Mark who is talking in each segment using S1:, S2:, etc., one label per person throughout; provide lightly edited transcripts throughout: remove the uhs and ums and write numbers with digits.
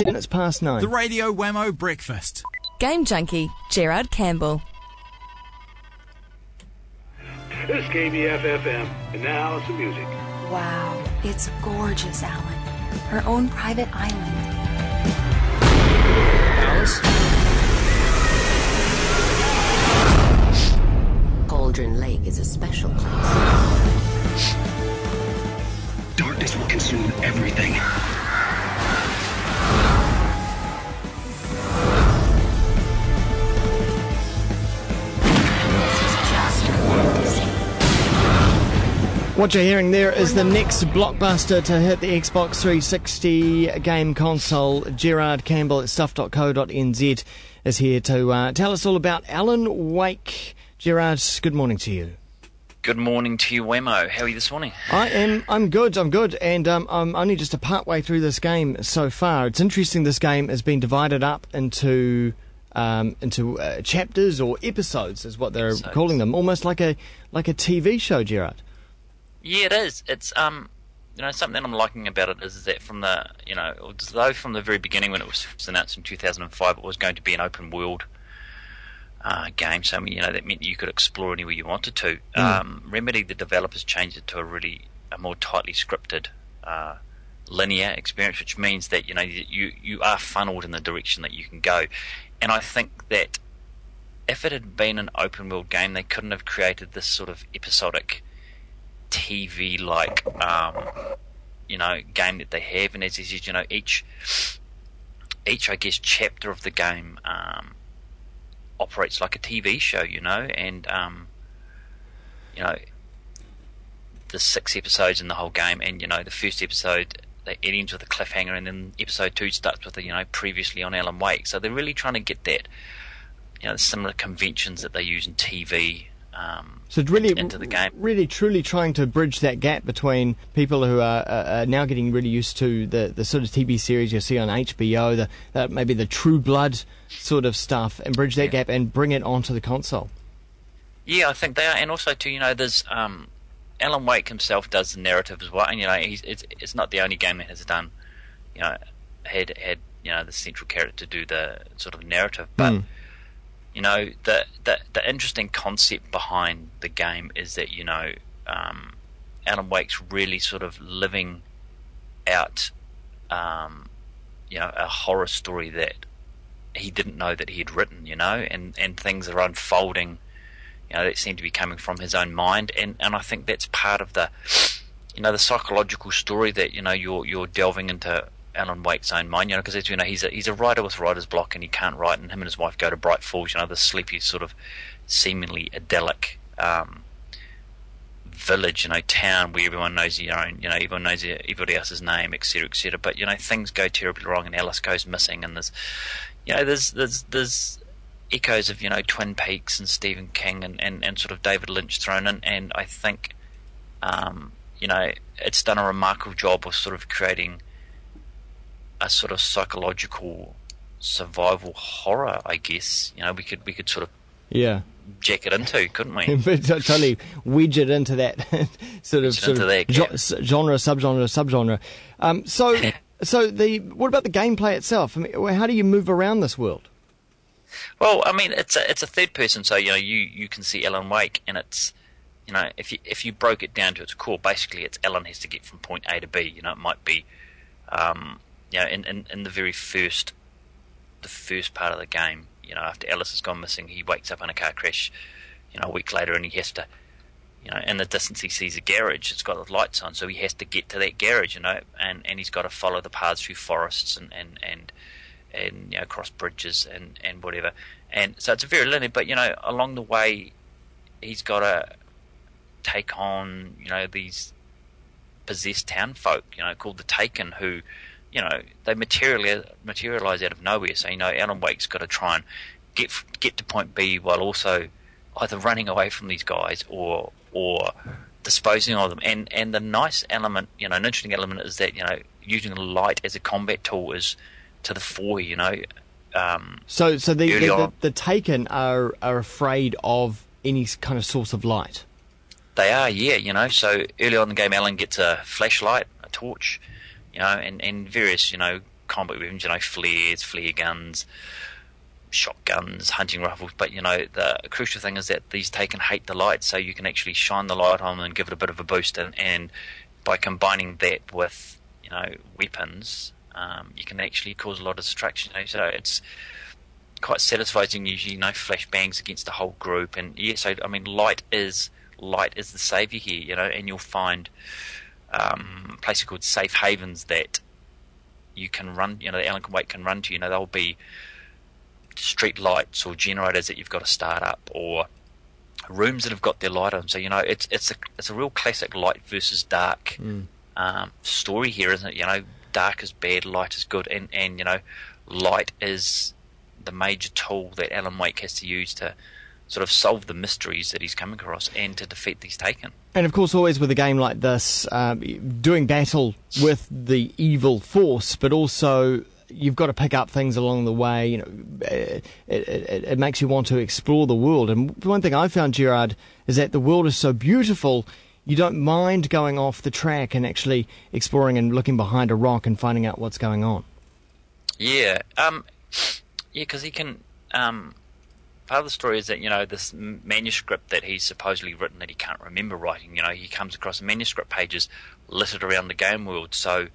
S1: Minutes past 9.
S2: The Radio Wammo Breakfast.
S3: Game junkie, Gerard Campbell.
S4: This is KBFFM, and now some music.
S5: Wow, it's gorgeous, Alan. Her own private island.
S1: Alice?
S6: Cauldron Lake is a special place.
S7: Darkness will consume everything.
S1: What you're hearing there is the next blockbuster to hit the Xbox 360 game console. Gerard Campbell at stuff.co.nz is here to tell us all about Alan Wake. Gerard, good morning to you.
S8: Good morning to you, Wammo. How are you this morning?
S1: I'm good, and I'm only just a part way through this game so far. It's interesting, this game has been divided up into chapters or episodes, is what they're calling them, almost like a TV show, Gerard.
S8: Yeah, it is. It's something I'm liking about it is that from the from the very beginning when it was first announced in 2005, it was going to be an open world game. So that meant you could explore anywhere you wanted to. Remedy, the developers, changed it to a more tightly scripted, linear experience, which means that you are funneled in the direction that you can go. And I think that if it had been an open world game, they couldn't have created this sort of episodic TV-like, game that they have. And as you said, each I guess chapter of the game operates like a TV show, and the 6 episodes in the whole game, and the first episode it ends with a cliffhanger, and then episode 2 starts with previously on Alan Wake. So they're really trying to get that the similar conventions that they use in TV.
S1: So it's really,
S8: into the game.
S1: Really, truly trying to bridge that gap between people who are now getting really used to the sort of TV series you see on HBO, maybe the True Blood sort of stuff, and bridge that gap and bring it onto the console. Yeah,
S8: I think they are, and also too, there's Alan Wake himself does the narrative as well, and it's not the only game that has done, had the central character do the sort of narrative, but. The interesting concept behind the game is that Alan Wake's really sort of living out a horror story that he didn't know that he had written, and things are unfolding that seem to be coming from his own mind, and I think that's part of the the psychological story that you're delving into Alan Wake's own mind, because he's a writer with writer's block, and he can't write, and him and his wife go to Bright Falls, the sleepy sort of seemingly idyllic village, town where everyone knows everyone knows everybody else's name, etc., etc. But things go terribly wrong, and Alice goes missing, and there's echoes of Twin Peaks and Stephen King and sort of David Lynch thrown in, and I think it's done a remarkable job of sort of creating a sort of psychological survival horror, I guess. We could sort of jack it into, couldn't we?
S1: But totally wedge it into that sort of genre, subgenre. So what about the gameplay itself? I mean, how do you move around this world?
S8: Well, I mean, it's a third person, so you can see Alan Wake, and it's if you broke it down to its core, basically it's Alan has to get from point A to B. It might be in the very first part of the game, after Alice has gone missing, he wakes up in a car crash, a week later, and he has to, in the distance he sees a garage. It's got the lights on, so he has to get to that garage, and he's got to follow the paths through forests and across bridges and whatever. And so it's a very linear, but along the way, he's got to take on these possessed town folk, called the Taken, who they materialize out of nowhere. So Alan Wake's got to try and get to point B while also either running away from these guys or disposing of them. And the nice element, an interesting element, is that using light as a combat tool is to the fore.
S1: So the Taken are afraid of any kind of source of light.
S8: They are, yeah. So early on in the game, Alan gets a flashlight, a torch, and various, combat weapons, flares, flare guns, shotguns, hunting rifles. But the crucial thing is that these Taken hate the light, so you can actually shine the light on them and give it a bit of a boost. And by combining that with weapons, you can actually cause a lot of distraction. So it's quite satisfying usually, flashbangs against the whole group. And so light is the saviour here, and you'll find places called safe havens that you can run, that Alan Wake can run to. They'll be street lights or generators that you've got to start up, or rooms that have got their light on. So it's a real classic light versus dark story here, isn't it? Dark is bad, light is good, and light is the major tool that Alan Wake has to use to sort of solve the mysteries that he's come across and to defeat these Taken. And
S1: of course, always with a game like this, doing battle with the evil force, but also you've got to pick up things along the way. It makes you want to explore the world. And one thing I found, Gerard, is that the world is so beautiful, you don't mind going off the track and actually exploring and looking behind a rock and finding out what's going on.
S8: Yeah, because he can. Part of the story is that this manuscript that he's supposedly written that he can't remember writing. He comes across manuscript pages littered around the game world, so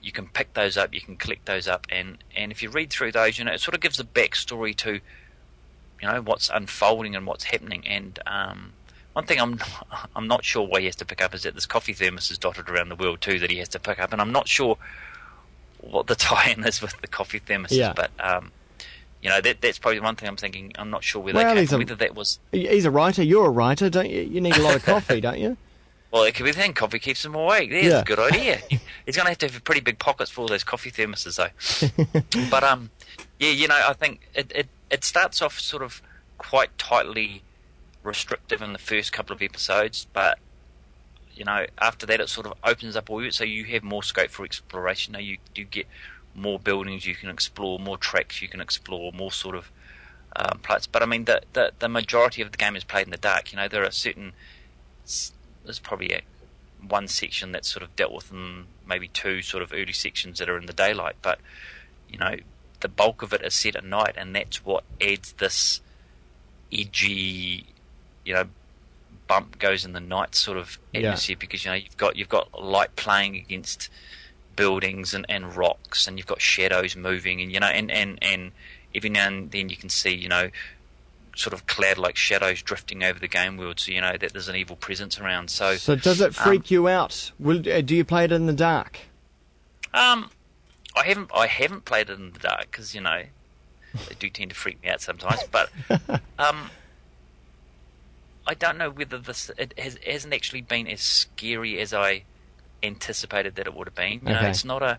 S8: you can pick those up, you can collect those up, and if you read through those, it sort of gives a backstory to what's unfolding and what's happening. And one thing I'm not sure why he has to pick up is that there's coffee thermoses dotted around the world too that he has to pick up, and I'm not sure what the tie-in is with the coffee thermoses, but that's probably one thing I'm thinking. I'm not sure whether that was.
S1: He's a writer. You're a writer, don't you? You need a lot of coffee, don't you?
S8: Well, it could be the thing. Coffee keeps him awake. There's a good idea. He's going to have pretty big pockets for all those coffee thermoses, though. But I think it starts off sort of quite tightly restrictive in the first couple of episodes, but after that it sort of opens up a bit, so you have more scope for exploration. You do get more buildings you can explore, more tracks you can explore, more sort of plots. But the majority of the game is played in the dark. There are certain. There's probably one section that's sort of dealt with, and maybe two sort of early sections that are in the daylight. But the bulk of it is set at night, and that's what adds this edgy, bump goes in the night sort of atmosphere, because you've got light playing against buildings and rocks, and you've got shadows moving, and every now and then you can see sort of cloud-like shadows drifting over the game world, so that there's an evil presence around. So
S1: does it freak you out? Do you play it in the dark?
S8: I haven't played it in the dark because they do tend to freak me out sometimes. But I don't know whether it hasn't actually been as scary as I anticipated that it would have been. It's not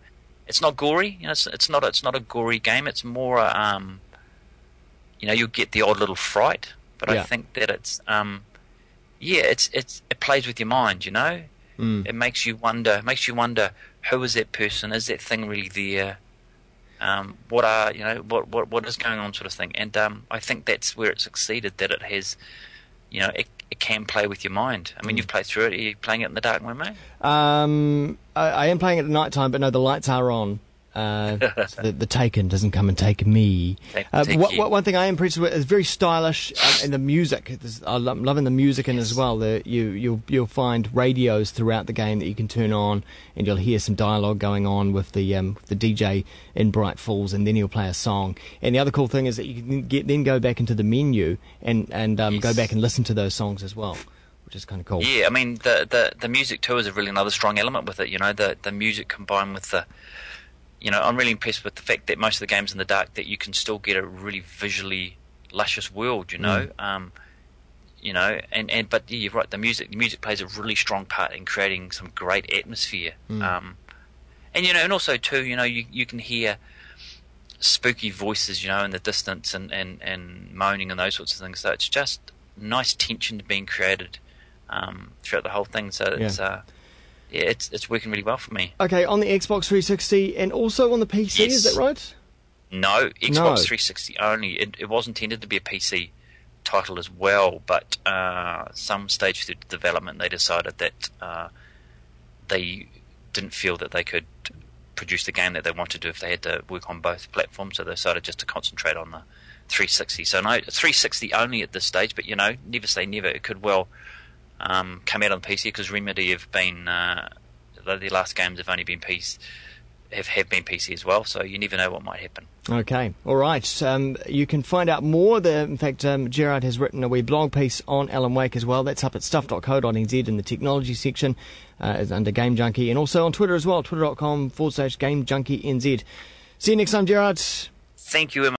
S8: gory. It's not a gory game. It's more you'll get the odd little fright, but I think that it's it plays with your mind. It makes you wonder. Who is that person? Is that thing really there? What is going on, sort of thing. And I think that's where it succeeded. That it has, it can play with your mind. You've played through it. Are you playing it in the dark, mate?
S1: I am playing it at night time, but no, the lights are on. So the Taken doesn't come and take me. One thing I am impressed with is very stylish, and the music. I'm loving the music in as well. You'll find radios throughout the game that you can turn on, and you'll hear some dialogue going on with the DJ in Bright Falls, and then he'll play a song. And the other cool thing is that you can then go back into the menu and go back and listen to those songs as well, which is kind of cool.
S8: Yeah, the music too is a really another strong element with it. The music combined with the. I'm really impressed with the fact that most of the games in the dark that you can still get a really visually luscious world, but you're right, the music plays a really strong part in creating some great atmosphere. And also too, you can hear spooky voices, in the distance and moaning and those sorts of things. So it's just nice tension being created throughout the whole thing. So it's working really well for me.
S1: Okay, on the Xbox 360 and also on the PC,
S8: yes.
S1: Is that right?
S8: No, Xbox 360 only. It was intended to be a PC title as well, but some stage through development they decided that they didn't feel that they could produce the game that they wanted to if they had to work on both platforms. So they decided just to concentrate on the 360. So no, 360 only at this stage, but never say never. It could well come out on PC, because Remedy have been their last games have only been PC. Have been PC as well, so you never know what might happen.
S1: Okay, all right. You can find out more. In fact, Gerard has written a wee blog piece on Alan Wake as well. That's up at stuff.co.nz in the technology section, under Game Junkie, and also on Twitter as well, twitter.com/GameJunkieNZ. See you next time, Gerard.
S8: Thank you, Emma.